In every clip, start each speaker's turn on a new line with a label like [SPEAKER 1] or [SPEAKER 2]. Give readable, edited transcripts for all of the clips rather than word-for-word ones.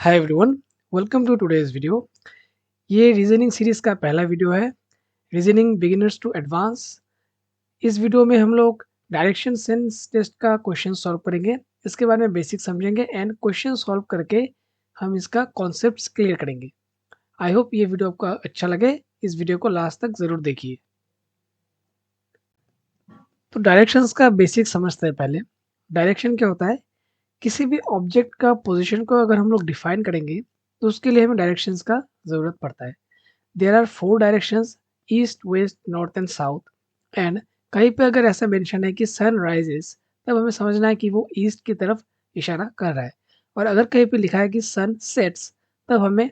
[SPEAKER 1] Hi everyone, welcome to today's video. ये reasoning series का पहला वीडियो है, रीजनिंग बिगिनर्स टू एडवांस। इस वीडियो में हम लोग डायरेक्शन सेंस टेस्ट का क्वेश्चन सॉल्व करेंगे, इसके बारे में बेसिक समझेंगे एंड क्वेश्चन सॉल्व करके हम इसका कॉन्सेप्ट्स क्लियर करेंगे। आई होप ये वीडियो आपको अच्छा लगे, इस वीडियो को लास्ट तक ज़रूर देखिए। तो डायरेक्शंस का बेसिक समझते हैं पहले। डायरेक्शन क्या होता है? किसी भी ऑब्जेक्ट का पोजीशन को अगर हम लोग डिफाइन करेंगे तो उसके लिए हमें डायरेक्शंस का ज़रूरत पड़ता है। There are 4 directions, east, west, north and south. And कहीं पे अगर ऐसा मेंशन है कि सन राइजेस, तब हमें समझना है कि वो ईस्ट की तरफ इशारा कर रहा है। और अगर कहीं पे लिखा है कि सन सेट्स, तब हमें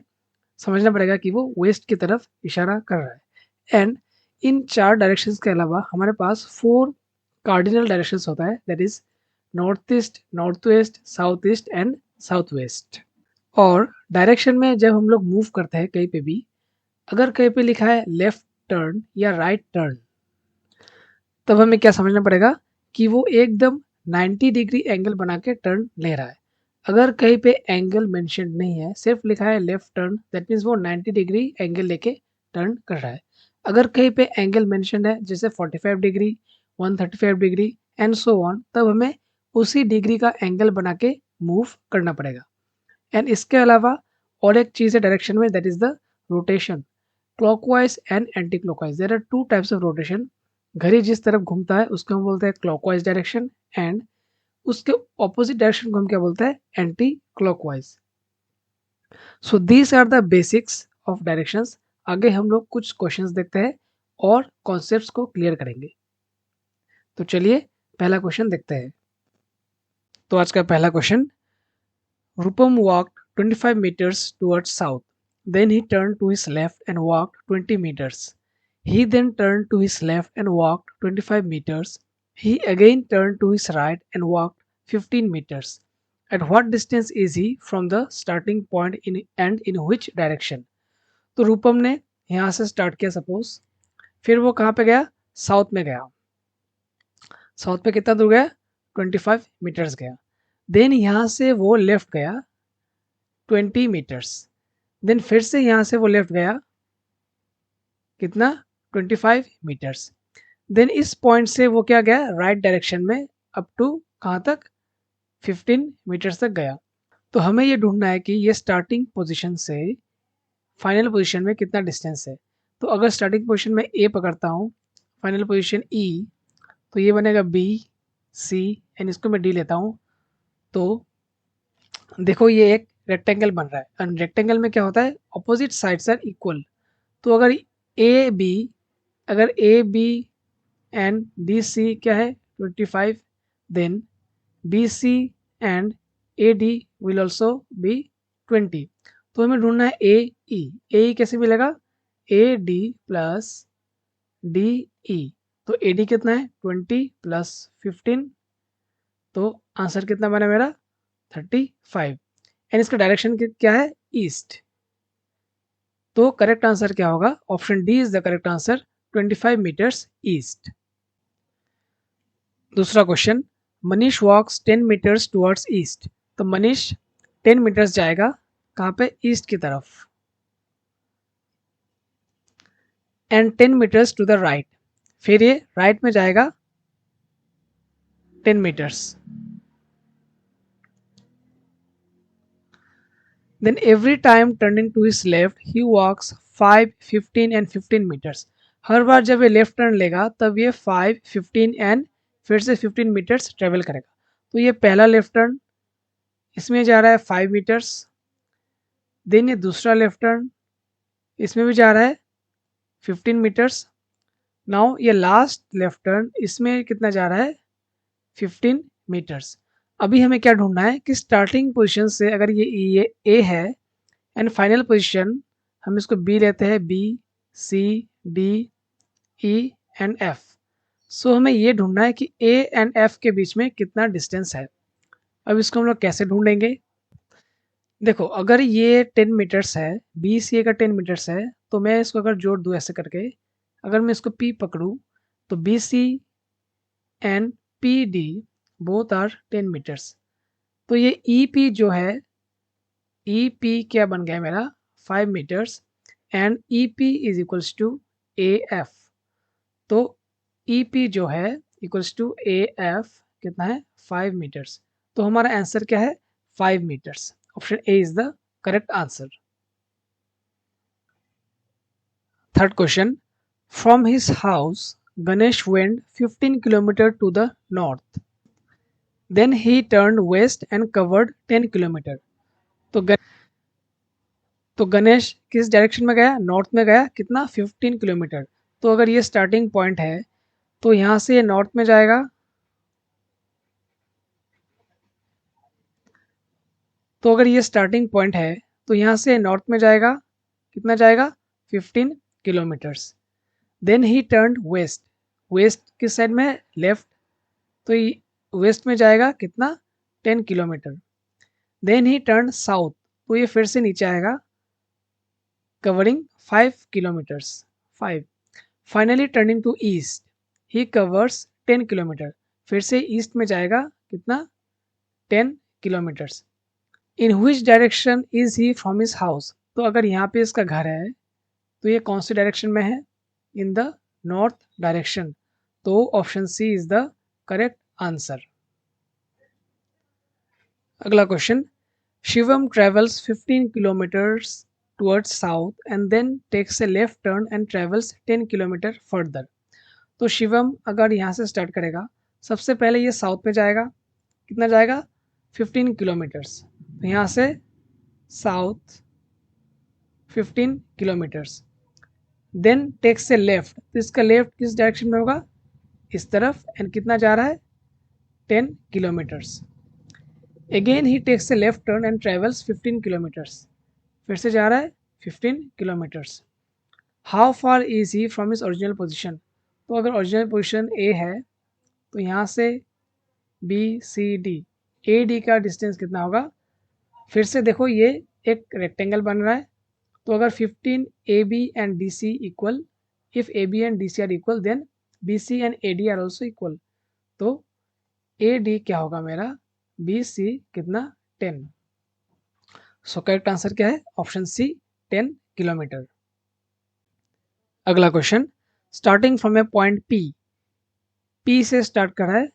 [SPEAKER 1] समझना पड़ेगा कि वो वेस्ट की तरफ इशारा कर रहा है। एंड इन 4 डायरेक्शंस के अलावा हमारे पास 4 कार्डिनल डायरेक्शंस होता है, that is north east, north west, south east and south west. और डायरेक्शन में जब हम लोग मूव करते हैं कहीं पे भी, अगर कहीं पे लिखा है लेफ्ट टर्न या राइट टर्न, तब हमें क्या समझना पड़ेगा कि वो एकदम 90 डिग्री एंगल बना के टर्न ले रहा है। अगर कहीं पे एंगल मेंशन नहीं है, सिर्फ लिखा है लेफ्ट टर्न, दैट मीन्स वो 90 डिग्री एंगल लेके टर्न कर रहा है। अगर कहीं पे एंगल मेंशन है जैसे 45 degree, 135 degree and so on, तब हमें उसी डिग्री का एंगल बना के मूव करना पड़ेगा। एंड इसके अलावा और एक चीज़ है डायरेक्शन में, that is the rotation, clockwise and anti clockwise. There are 2 types of rotation. घड़ी जिस तरफ घूमता है उसको हम बोलते हैं क्लॉकवाइज डायरेक्शन, एंड उसके ऑपोजिट डायरेक्शन को हम क्या बोलते हैं? Anti clockwise. So these are the basics of directions. आगे हम लोग कुछ क्वेश्चंस देखते हैं और कॉन्सेप्ट्स को क्लियर करेंगे। तो चलिए पहला क्वेश्चन देखते हैं। तो आज का पहला question, Rupam walked 25 meters towards south. Then he turned to his left and walked 20 meters. He then turned to his left and walked 25 meters. He again turned to his right and walked 15 meters. At what distance is he from the starting point and in which direction? तो रूपम ने यहाँ से start किया suppose, फिर वो कहाँ पे गया? साउथ में गया। साउथ पे कितना दूर गया? 25 मीटर्स गया। देन यहाँ से वो लेफ्ट गया 20 मीटर्स। देन फिर से यहाँ से वो लेफ्ट गया कितना? 25 मीटर्स। देन इस पॉइंट से वो क्या गया? राइट डायरेक्शन में अप टू कहाँ तक? 15 मीटर्स तक गया। तो हमें ये ढूंढना है कि ये स्टार्टिंग पोजीशन से फाइनल पोजीशन में कितना डिस्टेंस है। तो अगर स्टार्टिंग पोजीशन में ए पकड़ता हूँ, फाइनल पोजीशन ई, तो ये बनेगा बी, सी एंड इसको मैं डी लेता हूँ। तो देखो ये एक रेक्टेंगल बन रहा है, एंड रेक्टेंगल में क्या होता है? Opposite sides are equal. तो अगर ए बी, अगर a b and d c क्या है? 25, then b c and a d will also be 20। तो हमें ढूंढना है ए ई। ए ई कैसे मिलेगा? A D plus D E. तो ए डी कितना है? 20 प्लस 15, तो आंसर कितना बना मेरा? 35। एंड इसका डायरेक्शन क्या है? ईस्ट। तो करेक्ट आंसर क्या होगा? Option d is the correct answer, 25 metres east. दूसरा question, Manish walks 10 metres towards east. तो मनीष 10 मीटर्स जाएगा कहाँ पे? ईस्ट की तरफ। And 10 metres to the right, फिर ये राइट में जाएगा 10 metres. Then every time turning to his left he walks 5, 15 and 15 metres. हर बार जब ये लेफ्ट टर्न लेगा तब ये 5, 15 एंड फिर से 15 मीटर्स ट्रेवल करेगा। तो ये पहला लेफ्ट टर्न, इसमें जा रहा है 5 मीटर्स। देन ये दूसरा लेफ्ट टर्न, इसमें भी जा रहा है 15 मीटर्स। नाउ ये लास्ट लेफ्ट टर्न, इसमें कितना जा रहा है? 15 मीटर्स। अभी हमें क्या ढूंढना है कि स्टार्टिंग पोजीशन से अगर ये ए है एंड फाइनल पोजीशन हम इसको बी लेते हैं, B C D E and F. So हमें ये ढूंढना है कि ए एंड एफ के बीच में कितना डिस्टेंस है। अब इसको हम लोग कैसे ढूंढेंगे? देखो अगर ये 10 मीटर्स है, बी सी ए का 10 मीटर्स है, तो मैं इसको अगर जोड़ दूँ ऐसे करके, अगर मैं इसको पी पकड़ूँ, तो b c and p d both are 10 metres. तो ये ई पी जो है, ई पी क्या बन गया मेरा 5 metres and e p is equals to a f. तो ई पी जो है इक्वल्स टू ए एफ कितना है 5 मीटर्स। तो हमारा आंसर क्या है 5 metres. Option A is the correct answer. Third question, from his house Ganesh went 15 kilometre to the north, then he turn west and covered 10 kilometre. तो गणेश किस डायरेक्शन में गया, नॉर्थ में गया, कितना 15 किलोमीटर। तो अगर ये स्टार्टिंग पॉइंट है तो यहाँ से ये नॉर्थ में जाएगा, तो अगर ये स्टार्टिंग पॉइंट है तो यहाँ से नॉर्थ में जाएगा, कितना जाएगा 15 kilometres. Then he turn west, west किस साइड में है, लेफ्ट, तो वेस्ट में जाएगा कितना 10 kilometre. Then he turn south, तो ये फिर से नीचे आएगा covering 5 kilometres 5। Finally turning to east he covers 10 kilometre, फिर से ईस्ट में जाएगा कितना 10 kilometres. In which direction is he from his house, तो अगर यहाँ पे इसका घर है तो ये कौन सी डायरेक्शन में है, इन द नॉर्थ डायरेक्शन। तो option C is the correct answer. अगला question, Shivam travels 15 kilometres towards south and then takes a left turn and travels 10 kilometre further. तो शिवम अगर यहाँ से स्टार्ट करेगा, सबसे पहले ये साउथ में जाएगा, कितना जाएगा 15 किलोमीटर्स। तो यहाँ से south 15 kilometres, then takes a left, तो इसका लेफ्ट किस डायरेक्शन में होगा, इस तरफ, एंड कितना जा रहा है 10 kilometres. Again he takes a left turn and travels 15 kilometres, फिर से जा रहा है 15 kilometres. How far is he from his original position, तो अगर ओरिजिनल पोजिशन ए है तो यहाँ से b C d, a d का डिस्टेंस कितना होगा। फिर से देखो ये एक रेक्टेंगल बन रहा है, तो अगर 15 a b and d c equal, if a b and d c are equal then b c and a d are also equal. तो ए डी क्या होगा मेरा, बी सी कितना 10। सो करेक्ट आंसर क्या है, ऑप्शन सी 10 किलोमीटर। अगला question, starting from a point p, p से start कर रहा है,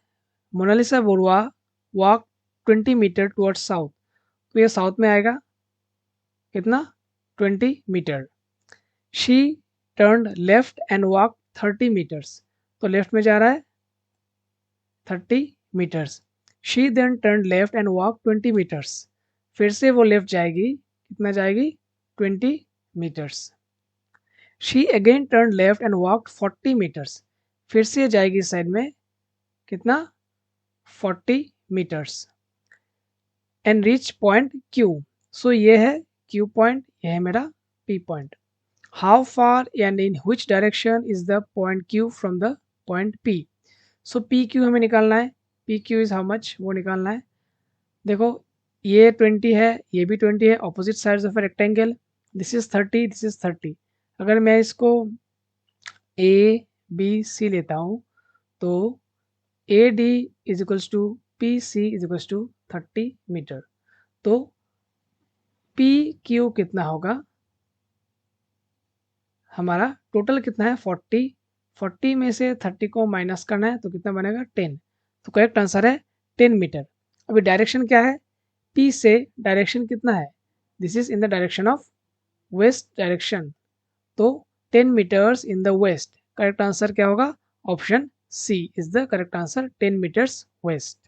[SPEAKER 1] Monalisa Barua walk 20 metre towards south, तो ये साउथ में आएगा, कितना 20 metre. She turn left and walk 30 metres, तो लेफ्ट में जा रहा है 30 metres. She then turn left and walk 20 metres, फिर से वो लेफ्ट जाएगी, कितना जाएगी 20 metres. She again turn left and walk 40 metres, फिर से जाएगी साइड में, कितना 40 metres. And reach point Q, so ये है क्यू पॉइंट, ये है मेरा P point. How far and in which direction is the point Q from the point P. So P Q हमें निकालना है, P Q is how much, वो निकालना है। देखो ये 20 है, ये भी 20 है, opposite sides of a rectangle, this is 30, this is 30। अगर मैं इसको ए बी सी लेता हूँ तो a d is equals to p c is equals to 30 metre. तो पी क्यू कितना होगा, हमारा टोटल कितना है 40, 40 में से 30 को माइनस करना है तो कितना बनेगा 10। तो करेक्ट आंसर है 10 मीटर। अभी डायरेक्शन क्या है, पी से डायरेक्शन कितना है, this is in the direction of west direction, तो 10 metres in the west. Correct answer क्या होगा, option C is the correct answer, 10 metres west.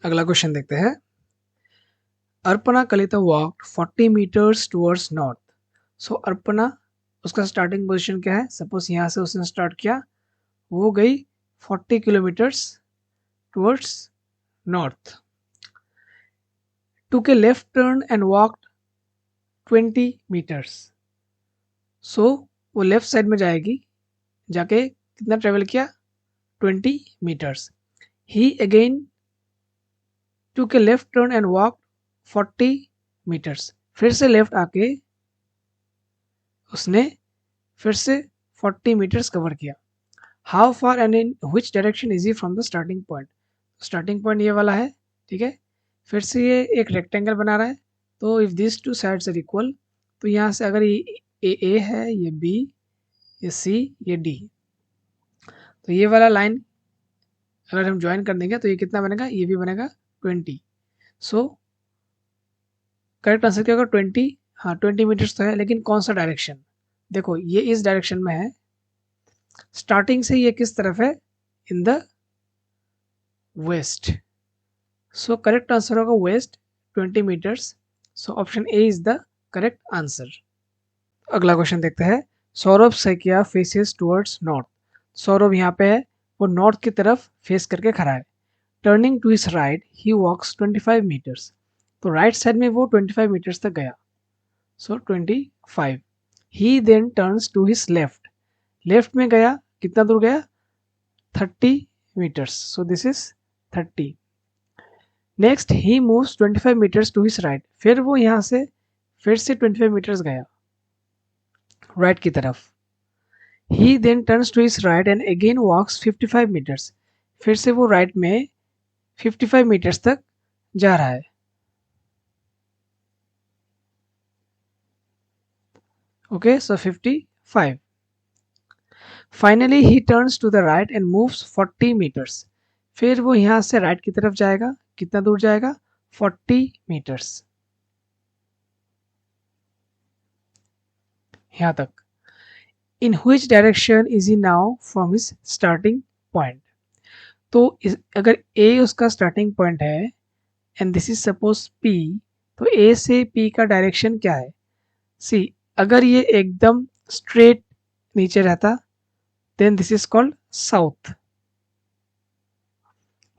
[SPEAKER 1] अगला क्वेश्चन देखते हैं, Arpana Kalita walk 40 metres towards north. So Arpana, उसका स्टार्टिंग पोजीशन क्या है, सपोज यहाँ से उसने स्टार्ट किया, वो गई 40 kilometres towards north. Took a left turn and walked 20 metres. So वो लेफ्ट साइड में जाएगी, जाके कितना ट्रेवल किया 20 metres. He again took a left turn and walk 40 metres, फिर से लेफ्ट आके उसने फिर से 40 मीटर्स कवर किया। How far and in which direction is he from the starting point. Starting point ये वाला है, ठीक है। फिर से ये एक रेक्टेंगल बना रहा है, तो if this two sides are equal, तो यहाँ से अगर ये ए है, ये बी, ये सी, ये डी, तो ये वाला लाइन अगर हम ज्वाइन कर देंगे तो ये कितना बनेगा, ये भी बनेगा 20। सो करेक्ट आंसर क्या होगा 20। हाँ 20 मीटर्स तो है, लेकिन कौन सा डायरेक्शन, देखो ये इस डायरेक्शन में है, स्टार्टिंग से ये किस तरफ है, in the west. So correct answer होगा west 20 metres. So option A is the correct answer. अगला क्वेश्चन देखते हैं। Saurabh Saikia faces towards north. Saurabh यहाँ पे है, वो नॉर्थ की तरफ फेस करके खड़ा है। Turning to his right he walks 25 metres. तो राइट साइड में वो 25 मीटर्स तक गया। So 25। He then turns to his left. Left में गया, कितना दूर गया, 30 metres. So this is 30। Next he moves 25 metres to his right. फिर वो यहाँ से फिर से 25 मीटर्स गया राइट की तरफ। He then turns to his right and again walks 55 metres. फिर से वो राइट में 55 मीटर्स तक जा रहा है। Okay, so 55। Finally he turns to the right and moves 40 metres. फिर वो यहाँ से राइट की तरफ जाएगा, कितना दूर जाएगा, 40 मीटर्स, यहाँ तक। इन which direction is he now from his starting point. तो अगर ए उसका स्टार्टिंग पॉइंट है and this is suppose P, तो ए से पी का डायरेक्शन क्या है, सी, अगर ये एकदम स्ट्रेट नीचे रहता then this is called south.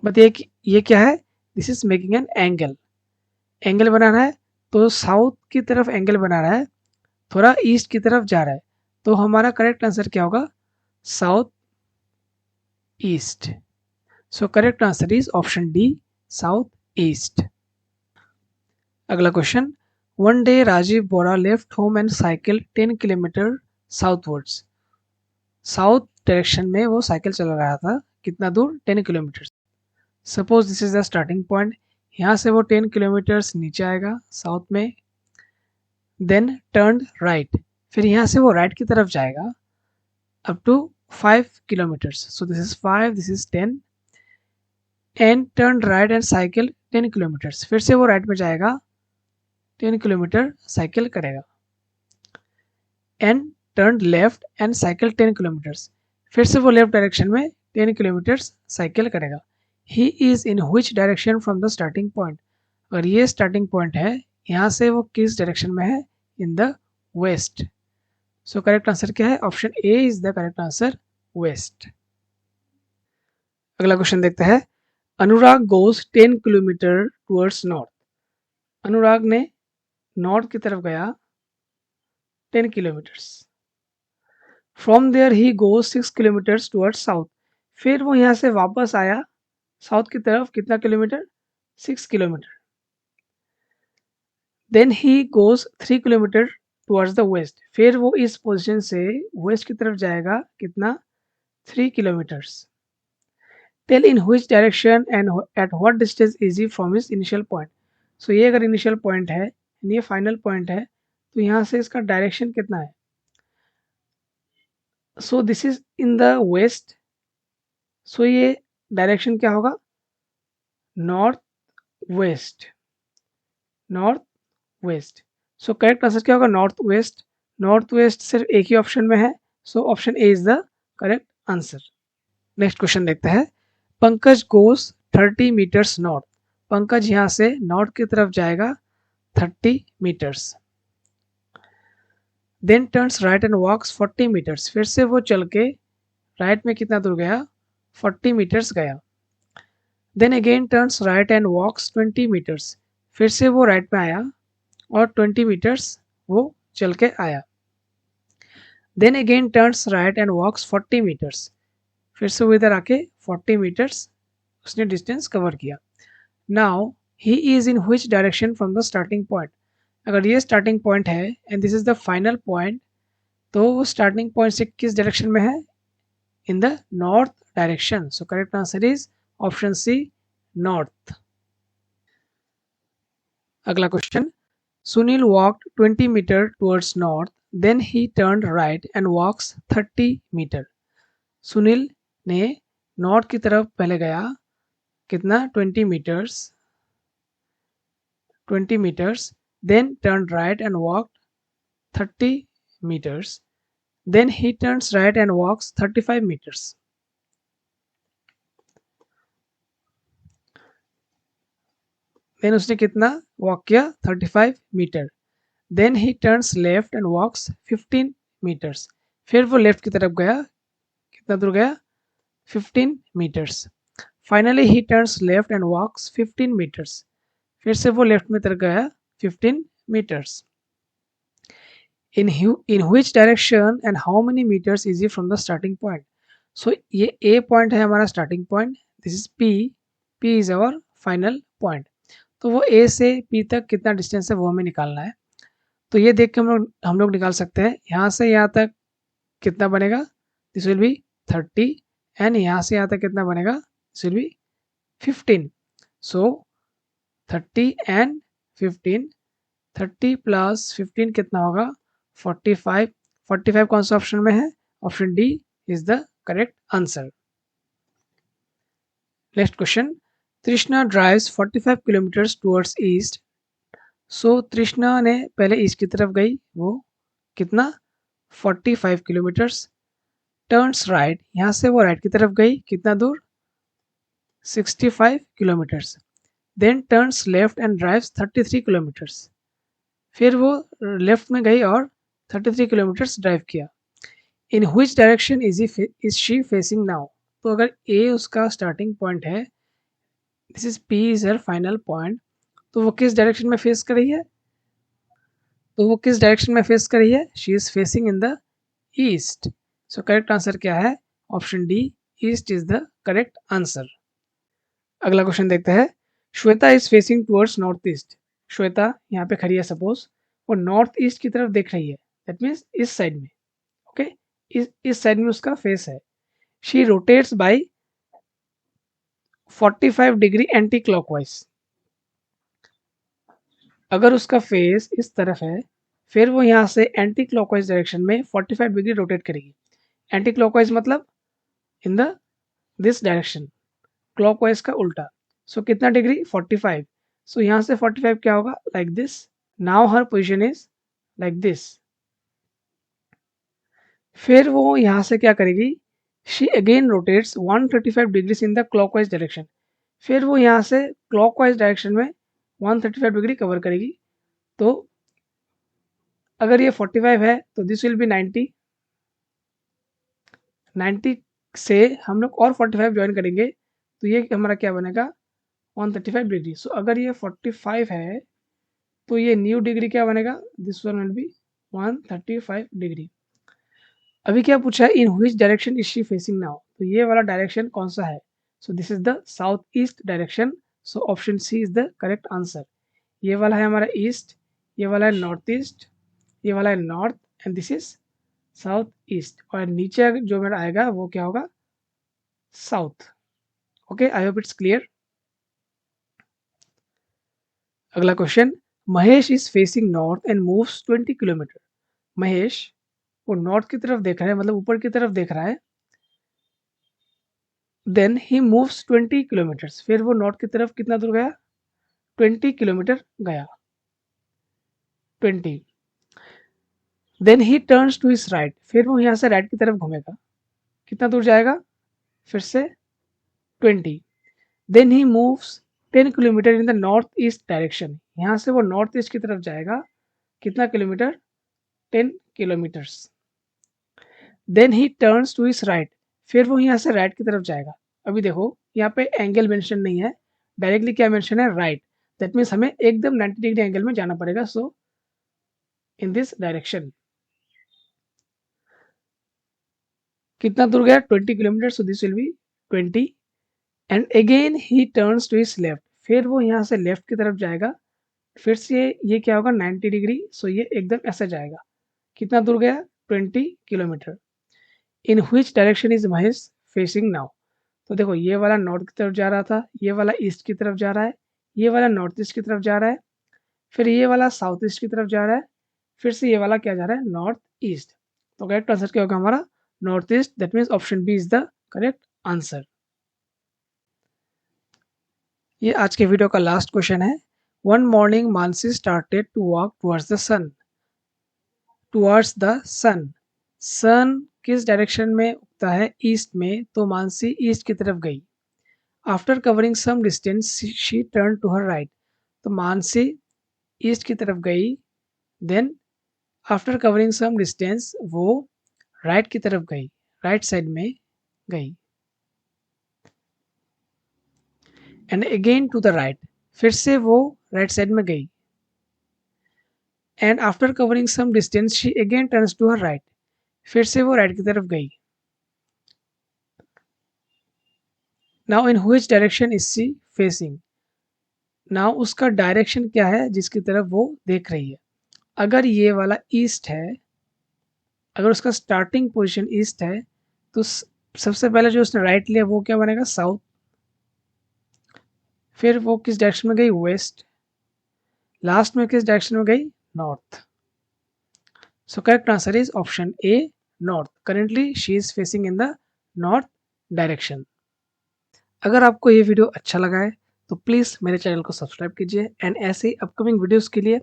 [SPEAKER 1] But ये क्या है, this is making an angle, angle बना रहा है, तो साउथ की तरफ एंगल बना रहा है, थोड़ा ईस्ट की तरफ जा रहा है। तो हमारा करेक्ट आंसर क्या होगा, south east. So correct answer is option D, south east. अगला question. One day Rajiv Bora left home and cycle 10 kilometre southwards. South direction में वो साइकिल चला रहा था, कितना दूर, 10 kilometre. Suppose this is the starting point, यहाँ से वो 10 किलोमीटर्स नीचे आएगा साउथ में, देन टर्न राइट, फिर यहाँ से वो राइट की तरफ जाएगा up to 5 kilometres. So this is 5, this is 10, and turn right and cycle 10 kilometres. फिर से वो राइट में जाएगा, 10 किलोमीटर साइकिल करेगा, and turn left and cycle 10 kilometres. फिर से वो लेफ्ट डायरेक्शन में 10 किलोमीटर्स साइकिल करेगा। ही is in which direction from the starting point. अगर ये स्टार्टिंग पॉइंट है, यहाँ से वो किस डायरेक्शन में है, in the west. So correct answer क्या है, option A is the correct answer, west. अगला क्वेश्चन देखते हैं। Anurag goes 10 kilometre towards north. Anurag ने नॉर्थ की तरफ गया 10 kilometres. From there he goes 6 kilometres towards south. फिर वो यहाँ से वापस आया साउथ की तरफ, कितना kilometre, 6 kilometre. Then he goes 3 kilometre towards the west. फिर वो इस पोजीशन से वेस्ट की तरफ जाएगा, कितना, 3 kilometres. Tell in which direction and at what distance is he from his initial point. So ये अगर इनिशियल पॉइंट है, ये फाइनल पॉइंट है, तो यहाँ से इसका डायरेक्शन कितना है। So this is in the west, so ये डायरेक्शन क्या होगा, north west, north west. So correct answer क्या होगा, नॉर्थ वेस्ट। नॉर्थ वेस्ट सिर्फ एक ही ऑप्शन में है, so option A is the correct answer. Next question देखते हैं। Pankaj goes 30 metres north. Pankaj यहाँ से नॉर्थ की तरफ जाएगा 30 metres. Then turns right and walks 40 metres. फिर से वो चल के राइट में कितना दूर गया, 40 मीटर्स गया। Then again turns right and walks 20 metres. फिर से वो राइट में आया और 20 मीटर्स वो चल के आया। Then again turns right and walks 40 metres. फिर से वो इधर आके 40 मीटर्स उसने डिस्टेंस कवर किया। Now he is in which direction from the starting point. अगर ये स्टार्टिंग पॉइंट है and this is the final point, तो वो स्टार्टिंग पॉइंट से किस डायरेक्शन में है, in the north direction. So correct answer is option C, north. अगला question. Sunil walked 20 meter towards north, then he turned right and walks 30 meter. Sunil ने north की तरफ पहले गया, कितना 20 meters, then turned right and walked 30 meters. Then he turns right and walks 35 meters. Then उसने कितना walk किया 35 metre. Then he turns left and walks 15 metres. फिर वो लेफ्ट की तरफ गया, कितना दूर गया 15 metres. Finally he turns left and walks 15 metres. फिर से वो लेफ्ट में तरफ गया 15 metres. in which direction and how many meters is it from the starting point? So ये A point है हमारा starting point. This is P. P is our final point. तो वो A से P तक कितना डिस्टेंस है वो हमें निकालना है. तो ये देख के हम लोग निकाल सकते हैं. यहाँ से यहाँ तक कितना बनेगा, दिस विल बी 30 एंड यहाँ से यहाँ तक कितना बनेगा, this will B 15. So 30 and 15, 30 plus 15 कितना होगा 45. 45 कौन सा ऑप्शन में है, option d is the correct answer. Next question. तृष्णा ड्राइव्स 45 किलोमीटर्स टुवर्ड्स ईस्ट. सो तृष्णा ने पहले ईस्ट की तरफ गई, वो कितना 45 किलोमीटर्स. टर्न्स राइट, यहाँ से वो राइट की तरफ गई, कितना दूर 65 kilometres. Then turns left and drives 33 kilometres. फिर वो लेफ्ट में गई और 33 किलोमीटर्स ड्राइव किया. इन which direction is she facing now. तो अगर ए उसका स्टार्टिंग पॉइंट है, this is P is her final point, तो वो किस डायरेक्शन में फेस कर रही है, तो वो किस डायरेक्शन में फेस कर रही है, she is facing in the east. So correct answer क्या है, option D, east is the correct answer. अगला क्वेश्चन देखते हैं. Shweta is facing towards north east. Shweta यहाँ पे खड़ी है सपोज, वो नॉर्थ ईस्ट की तरफ देख रही है, दैट मीन्स इस साइड में. ओके, इस साइड में उसका फेस है. She rotates by 45 degree anti clockwise. अगर उसका फेस इस तरफ है, फिर वो यहाँ से एंटी क्लॉकवाइज डायरेक्शन में 45 डिग्री रोटेट करेगी. एंटी क्लॉकवाइज मतलब in the this direction, clockwise का उल्टा. सो कितना डिग्री 45. सो यहाँ से 45 क्या होगा, like this. Now her position is like this. फिर वो यहाँ से क्या करेगी, she again rotates 135 degrees in the clockwise direction. फिर वो यहाँ से क्लॉकवाइज डायरेक्शन में 135 डिग्री कवर करेगी. तो अगर ये 45 है तो दिस विल बी 90. 90 से हम लोग और 45 ज्वाइन करेंगे तो ये हमारा क्या बनेगा 135 डिग्री. सो अगर ये 45 है तो ये न्यू डिग्री क्या बनेगा, this one will be 135 degree. अभी क्या पूछा है, in which direction is she facing now. तो ये वाला डायरेक्शन कौन सा है, so this is the south east direction. So option C is the correct answer. ये वाला है हमारा ईस्ट, ये वाला है नॉर्थ ईस्ट, ये वाला है north and this is south east. और नीचे जो मेरा आएगा वो क्या होगा, south. Okay, I hope it's clear. अगला question. Mahesh is facing north and moves 20 kilometre. Mahesh वो नॉर्थ की तरफ देख रहा है, मतलब ऊपर की तरफ देख रहा है. Then he moves 20 kilometres. फिर वो नॉर्थ की तरफ कितना दूर गया, 20 किलोमीटर गया, 20. Then he turns to his right. फिर वो यहाँ से राइट की तरफ घूमेगा, कितना दूर जाएगा, फिर से 20. Then he moves 10 kilometre in the north east direction. यहाँ से वो नॉर्थ ईस्ट की तरफ जाएगा, कितना kilometre, 10 kilometres. Then he turns to his right. फिर वो यहाँ से राइट की तरफ जाएगा. अभी देखो यहाँ पे एंगल मेंशन नहीं है, डायरेक्टली क्या मेंशन है, राइट. दैट मीन्स हमें एकदम 90 डिग्री एंगल में जाना पड़ेगा. सो इन दिस डायरेक्शन कितना दूर गया, 20 kilometre. So this will be 20. And again he turns to his left. फिर वो यहाँ से लेफ्ट की तरफ जाएगा, फिर से ये क्या होगा 90 डिग्री. सो ये एकदम ऐसा जाएगा, कितना दूर गया 20 kilometre. In which direction is Mahesh facing now. तो देखो ये वाला नॉर्थ की तरफ जा रहा था, ये वाला ईस्ट की तरफ जा रहा है, ये वाला नॉर्थ ईस्ट की तरफ जा रहा है. फिर ये वाला साउथ ईस्ट की तरफ जा रहा है, फिर से ये वाला क्या जा रहा है, नॉर्थ ईस्ट। तो करेक्ट आंसर क्या होगा हमारा, north east. That means option B is the correct answer. ये आज के वीडियो का लास्ट क्वेश्चन है। One morning Mansi started to walk towards the sun. Sun किस डायरेक्शन में उगता है, ईस्ट में, तो मानसी ईस्ट की तरफ गई। After covering some distance she turn to her right. तो मानसी ईस्ट की तरफ गई, then after covering some distance वो राइट की तरफ गई, राइट साइड में गई। And again to the right, फिर से वो राइट साइड में गई। And after covering some distance she again turns to her right, फिर से वो राइट की तरफ गई। Now in which direction is she facing. Now उसका डायरेक्शन क्या है जिसकी तरफ वो देख रही है। अगर ये वाला ईस्ट है, अगर उसका स्टार्टिंग पोजीशन ईस्ट है, तो सबसे पहले जो उसने राइट लिया वो क्या बनेगा, साउथ। फिर वो किस डायरेक्शन में गई, वेस्ट। लास्ट में किस डायरेक्शन में गई, north. So correct answer is option A, north. Currently she is facing in the north direction. अगर आपको ये वीडियो अच्छा लगा है तो प्लीज़ मेरे चैनल को सब्सक्राइब कीजिए, एंड ऐसे ही अपकमिंग वीडियोस के लिए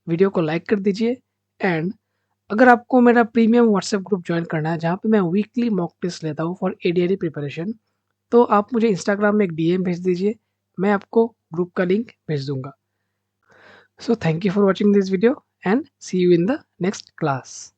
[SPEAKER 1] वीडियो को लाइक कर दीजिए। एंड अगर आपको मेरा प्रीमियम व्हाट्सएप ग्रुप ज्वाइन करना है जहाँ पे मैं वीकली मॉक टेस्ट लेता हूँ फॉर एडीआरई प्रिपरेशन, तो आप मुझे इंस्टाग्राम में एक डीएम भेज दीजिए, मैं आपको ग्रुप का लिंक भेज दूंगा। So thank you for watching this video and see you in the next class.